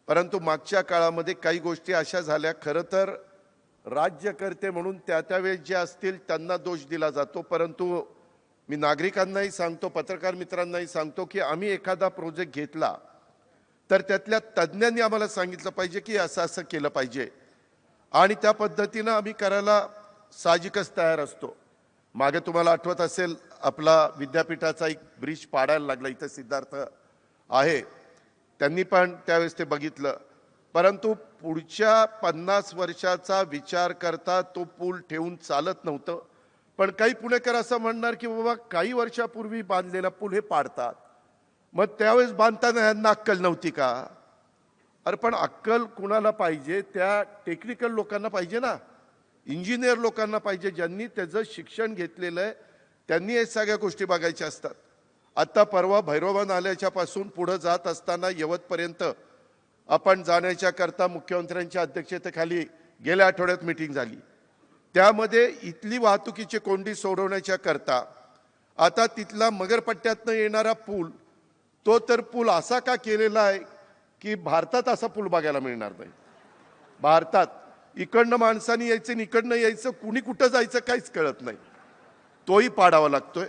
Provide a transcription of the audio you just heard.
परंतु मागच्या काळामध्ये काही गोष्टी अशा झाल्या, खरं तर राज्यकर्ते म्हणून त्यावेळेस जे असतील त्यांना दोष दिला जातो, परंतु मी नागरिकांनाही सांगतो, पत्रकार मित्रांनाही सांगतो की आम्ही एखादा प्रोजेक्ट घेतला तर त्यातल्या तज्ज्ञांनी आम्हाला सांगितलं पाहिजे की असं असं केलं पाहिजे आणि त्या पद्धतीनं आम्ही करायला साहजिकच तयार असतो। मागे तुम्हाला आठवत असेल, आपला विद्यापीठाचा एक ब्रिज पाडायला लागला, इथं सिद्धार्थ आहे, त्यांनी पण त्यावेळेस ते बघितलं, परंतु पुढच्या 50 वर्षाचा विचार करता तो पूल ठेवून चालत नव्हतं। पण काही पुणेकर असं म्हणणार की बाबा काही वर्षापूर्वी बांधलेला पूल हे पाडतात, मग त्यावेळेस बांधताना ह्यांना अक्कल नव्हती का? अरे पण अक्कल कुणाला पाहिजे? त्या टेक्निकल लोकांना पाहिजे ना, इंजिनियर लोकांना पाहिजे, ज्यांनी त्याचं शिक्षण घेतलेलं आहे, त्यांनी हे सगळ्या गोष्टी बघायच्या असतात। आता परवा भैरवा नाल्याच्यापासून पुढे जात असताना यवतपर्यंत आपण जाण्याच्या करता मुख्यमंत्र्यांच्या अध्यक्षतेखाली गेल्या आठवड्यात मीटिंग झाली। त्यामध्ये इथली वाहतुकीची कोंडी सोडवण्याच्या करता आता तिथला मगरपट्ट्यातनं येणारा पूल, तो तर पूल असा का केलेला आहे की भारतात असा पूल बघायला मिळणार नाही। भारतात इकडनं माणसांनी यायचं आणि इकडनं यायचं, कुणी कुठं जायचं काहीच कळत नाही, तोही पाडावा लागतोय।